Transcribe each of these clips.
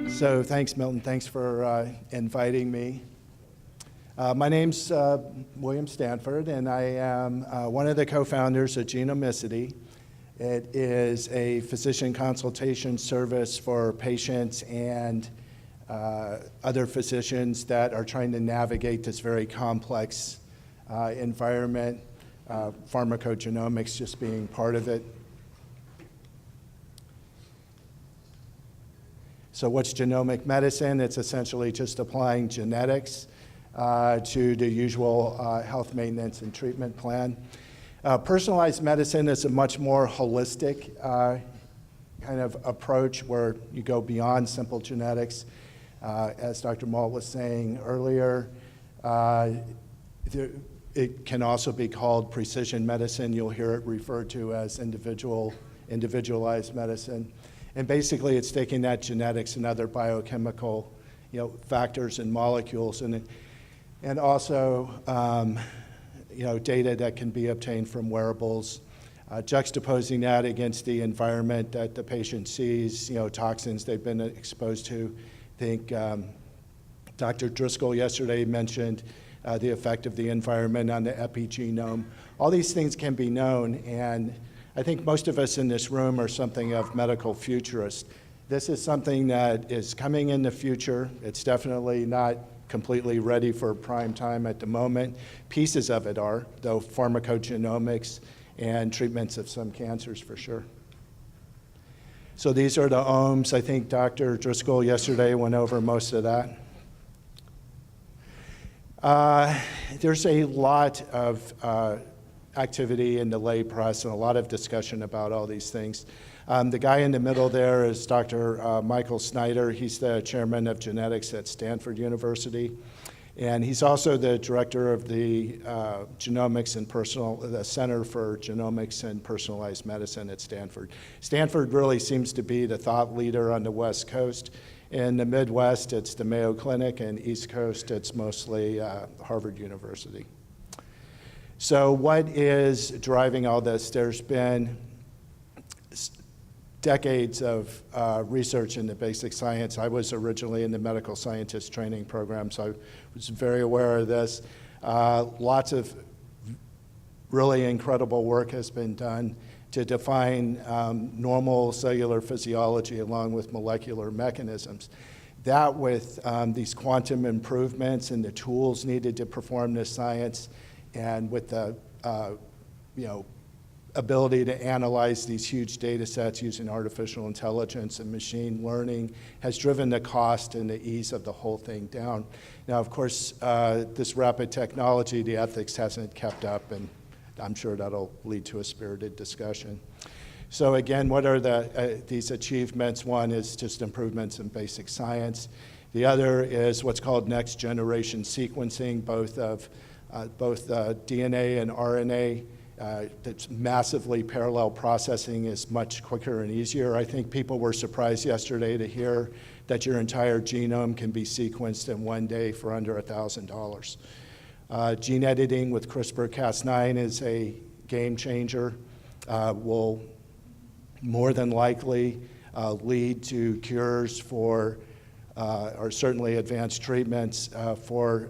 So thanks, Milton. Thanks for inviting me. My name's William Stanford, and I am one of the co-founders of Genomicity. It is a physician consultation service for patients and other physicians that are trying to navigate this very complex environment, pharmacogenomics just being part of it. So what's genomic medicine? It's essentially just applying genetics to the usual health maintenance and treatment plan. Personalized medicine is a much more holistic kind of approach where you go beyond simple genetics. As Dr. Malt was saying earlier, it can also be called precision medicine. You'll hear it referred to as individualized medicine. And basically, it's taking that genetics and other biochemical, factors and molecules, and also, data that can be obtained from wearables, juxtaposing that against the environment that the patient sees, toxins they've been exposed to. I think Dr. Driscoll yesterday mentioned the effect of the environment on the epigenome. All these things can be known, and I think most of us in this room are something of medical futurists. This is something that is coming in the future. It's definitely not completely ready for prime time at the moment. Pieces of it are, though, pharmacogenomics and treatments of some cancers for sure. So these are the ohms. I think Dr. Driscoll yesterday went over most of that. There's a lot of activity in the lay press and a lot of discussion about all these things. The guy in the middle there is Dr. Michael Snyder. He's the chairman of genetics at Stanford University. And he's also the director of the the Center for Genomics and Personalized Medicine at Stanford. Stanford really seems to be the thought leader on the West Coast. In the Midwest, it's the Mayo Clinic, and East Coast, it's mostly Harvard University. So what is driving all this? There's been decades of research in the basic science. I was originally in the medical scientist training program, so I was very aware of this. Lots of really incredible work has been done to define normal cellular physiology along with molecular mechanisms. That with these quantum improvements and the tools needed to perform this science, and with the ability to analyze these huge data sets using artificial intelligence and machine learning has driven the cost and the ease of the whole thing down. Now, of course, this rapid technology, the ethics hasn't kept up, and I'm sure that'll lead to a spirited discussion. So again, what are these achievements? One is just improvements in basic science. The other is what's called next generation sequencing, both DNA and RNA. That's massively parallel processing is much quicker and easier. I think people were surprised yesterday to hear that your entire genome can be sequenced in one day for under $1,000. Gene editing with CRISPR-Cas9 is a game changer. Will more than likely lead to cures for, or certainly advanced treatments for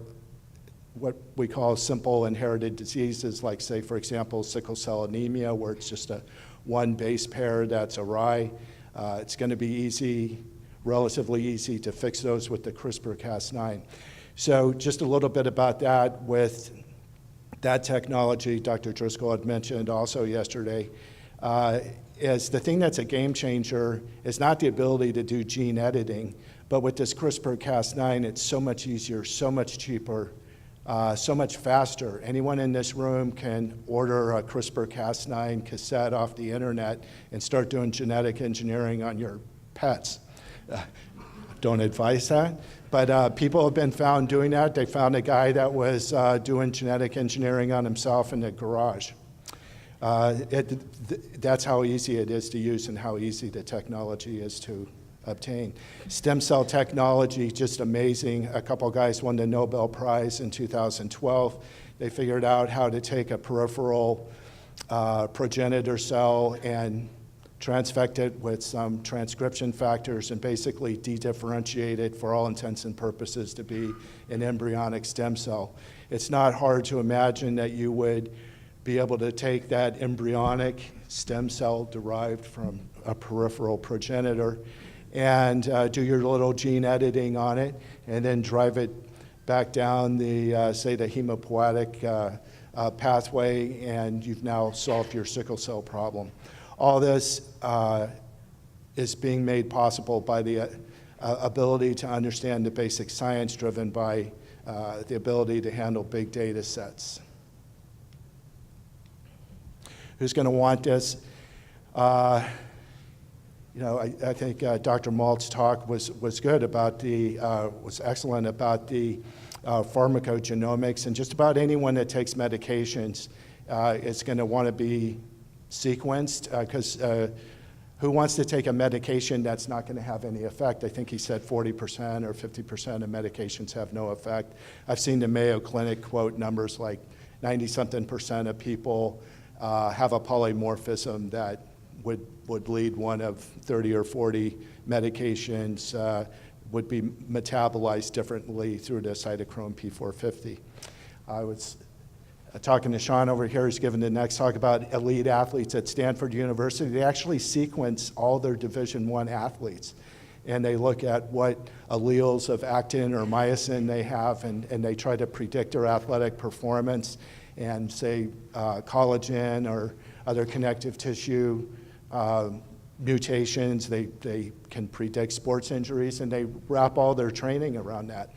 what we call simple inherited diseases, like, say, for example, sickle cell anemia, where it's just a one base pair that's awry. It's going to be relatively easy to fix those with the CRISPR-Cas9. So just a little bit about that. With that technology, Dr. Driscoll had mentioned also yesterday, is the thing that's a game changer is not the ability to do gene editing, but with this CRISPR-Cas9, it's so much easier, so much cheaper, so much faster. Anyone in this room can order a CRISPR-Cas9 cassette off the internet and start doing genetic engineering on your pets. Don't advise that, but people have been found doing that. They found a guy that was doing genetic engineering on himself in the garage. That's how easy it is to use and how easy the technology is to obtain. Stem cell technology, just amazing. A couple guys won the Nobel Prize in 2012. They figured out how to take a peripheral progenitor cell and transfect it with some transcription factors, and basically de-differentiate it for all intents and purposes to be an embryonic stem cell. It's not hard to imagine that you would be able to take that embryonic stem cell derived from a peripheral progenitor and do your little gene editing on it, and then drive it back down the, say, the hemopoietic pathway, and you've now solved your sickle cell problem. All this is being made possible by the ability to understand the basic science driven by the ability to handle big data sets. Who's going to want this? I think Dr. Malt's talk was good about was excellent about the pharmacogenomics, and just about anyone that takes medications is going to want to be sequenced, because who wants to take a medication that's not going to have any effect? I think he said 40% or 50% of medications have no effect. I've seen the Mayo Clinic quote numbers like 90-something% of people have a polymorphism that would lead one of 30 or 40 medications would be metabolized differently through the cytochrome P450. I was talking to Sean over here, who's giving the next talk about elite athletes at Stanford University. They actually sequence all their Division I athletes, and they look at what alleles of actin or myosin they have, and they try to predict their athletic performance, and say collagen or other connective tissue mutations. They can predict sports injuries, and they wrap all their training around that.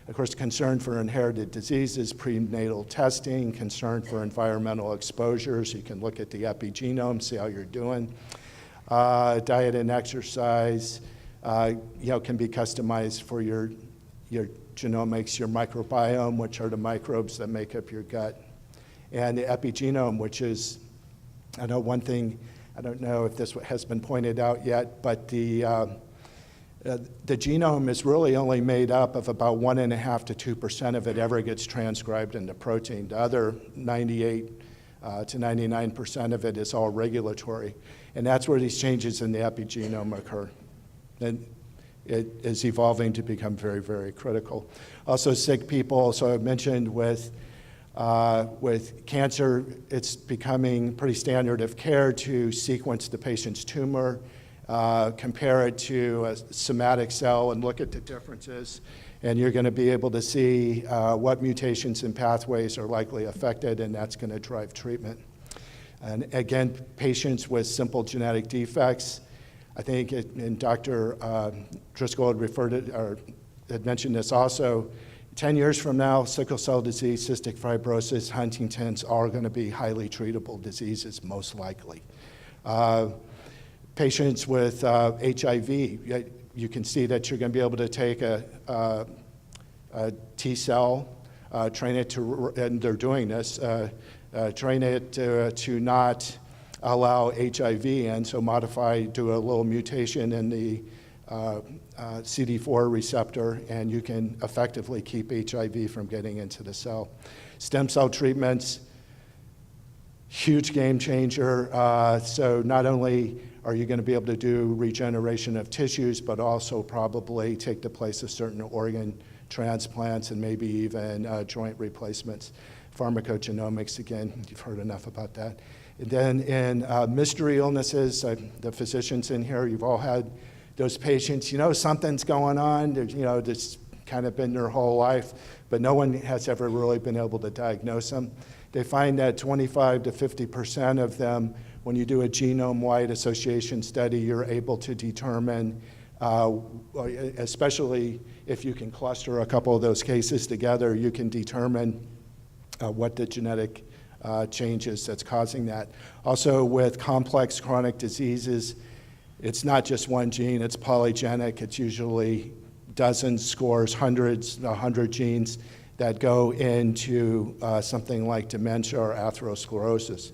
Of course, concern for inherited diseases, prenatal testing, concern for environmental exposures. You can look at the epigenome, see how you're doing. Diet and exercise, can be customized for your genomics, your microbiome, which are the microbes that make up your gut. And the epigenome, which is, I know one thing, I don't know if this has been pointed out yet, but the genome is really only made up of about 1.5% to 2% of it ever gets transcribed into protein. The other 98 to 99% of it is all regulatory. And that's where these changes in the epigenome occur. And it is evolving to become very, very critical. Also sick people, so I mentioned with cancer, it's becoming pretty standard of care to sequence the patient's tumor, compare it to a somatic cell and look at the differences, and you're going to be able to see what mutations and pathways are likely affected, and that's going to drive treatment. And again, patients with simple genetic defects, I think, and Dr. Driscoll had mentioned this also, 10 years from now, sickle cell disease, cystic fibrosis, Huntington's are going to be highly treatable diseases, most likely. Patients with HIV, you can see that you're going to be able to take a T cell, train it to, and they're doing this, train it to not allow HIV in, so modify, do a little mutation in the CD4 receptor, and you can effectively keep HIV from getting into the cell. Stem cell treatments, huge game changer. So not only are you going to be able to do regeneration of tissues, but also probably take the place of certain organ transplants and maybe even joint replacements. Pharmacogenomics, again, you've heard enough about that. And then in mystery illnesses, the physicians in here, you've all had those patients, something's going on, that's kind of been their whole life, but no one has ever really been able to diagnose them. They find that 25 to 50% of them, when you do a genome-wide association study, you're able to determine, especially if you can cluster a couple of those cases together, you can determine what the genetic change is that's causing that. Also with complex chronic diseases, it's not just one gene, it's polygenic. It's usually dozens, scores, hundreds, 100 genes that go into something like dementia or atherosclerosis.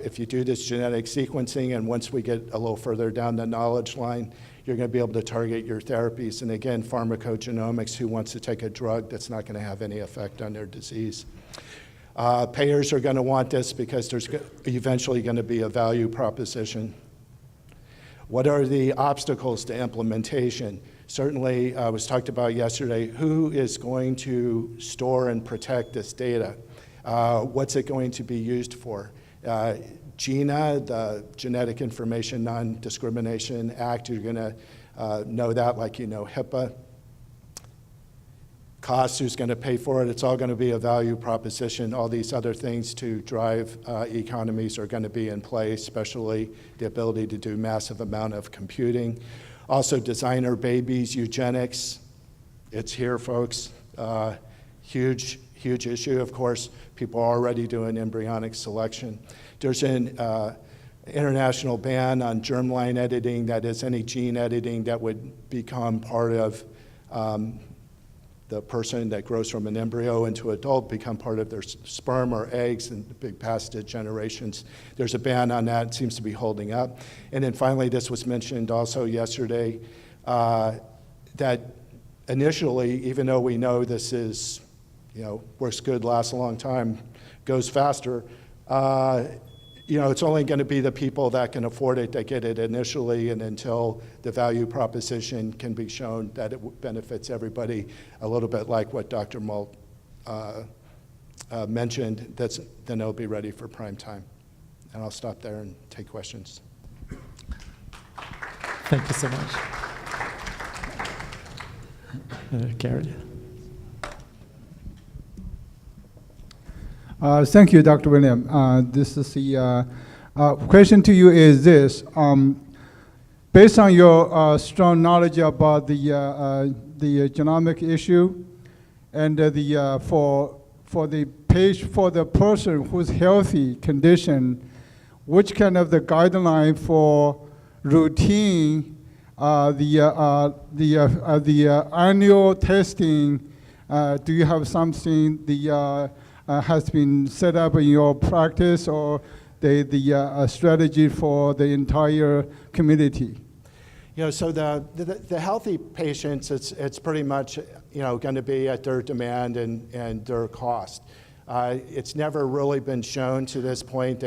If you do this genetic sequencing, and once we get a little further down the knowledge line, you're going to be able to target your therapies. And again, pharmacogenomics, who wants to take a drug that's not going to have any effect on their disease. Payers are going to want this because there's eventually going to be a value proposition. What are the obstacles to implementation? Certainly, was talked about yesterday, who is going to store and protect this data? What's it going to be used for? GINA, the Genetic Information Non-Discrimination Act, you're going to know that like you know HIPAA. Cost, who's going to pay for it? It's all going to be a value proposition. All these other things to drive economies are going to be in play, especially the ability to do massive amount of computing. Also, designer babies, eugenics. It's here, folks. Huge issue. Of course, people are already doing embryonic selection. There's an international ban on germline editing, that is any gene editing that would become part of the person that grows from an embryo into adult, become part of their sperm or eggs and the big past generations. There's a ban on that. It seems to be holding up. And then finally, this was mentioned also yesterday, that initially, even though we know this is, works good, lasts a long time, goes faster, it's only going to be the people that can afford it that get it initially, and until the value proposition can be shown that it benefits everybody, a little bit like what Dr. Molt mentioned, then it'll be ready for prime time. And I'll stop there and take questions. Thank you so much. Gary? Thank you, Dr. William. This is the question to you is this. Based on your strong knowledge about the genomic issue and for the person who's healthy condition, which kind of the guideline for routine the annual testing, do you have something has been set up in your practice, or the strategy for the entire community? So the healthy patients, it's pretty much going to be at their demand and their cost. It's never really been shown to this point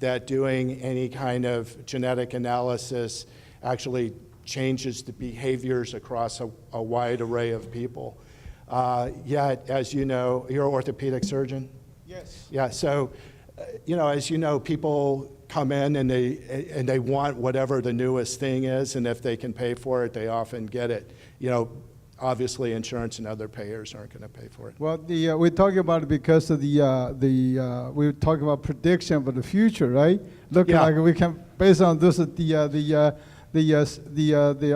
that doing any kind of genetic analysis actually changes the behaviors across a wide array of people. Yet, as you know, you're an orthopedic surgeon? Yes. Yeah, so, as you know, people come in and they want whatever the newest thing is, and if they can pay for it, they often get it. Obviously insurance and other payers aren't going to pay for it. Well, we're talking about it because of we're talking about prediction for the future, right? Looking like we can, based on this, the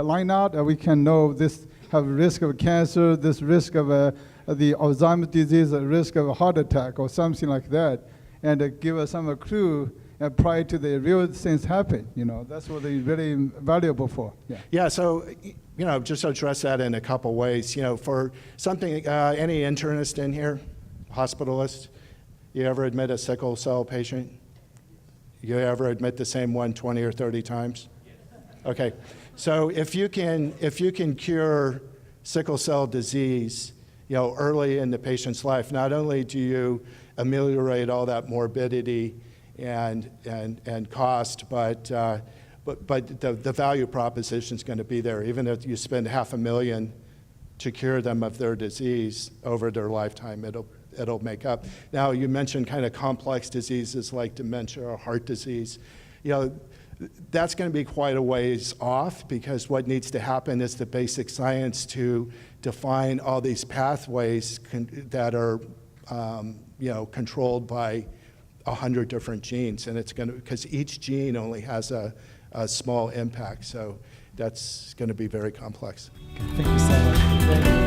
line out, we can know this have risk of cancer, this risk of the Alzheimer's disease, a risk of a heart attack or something like that, and give us some clue prior to the real things happen. That's what they're really valuable for. Yeah. So, just to address that in a couple ways. For something, any internist in here, hospitalist, you ever admit a sickle cell patient? You ever admit the same one 20 or 30 times? Okay. So if you can cure sickle cell disease, early in the patient's life, not only do you ameliorate all that morbidity and cost, but the value proposition is going to be there. Even if you spend $500,000 to cure them of their disease over their lifetime, it'll make up. Now, you mentioned kind of complex diseases like dementia or heart disease. That's going to be quite a ways off, because what needs to happen is the basic science to define all these pathways that are controlled by 100 different genes, and it's going to, because each gene only has a small impact, so that's going to be very complex. Thank you so much.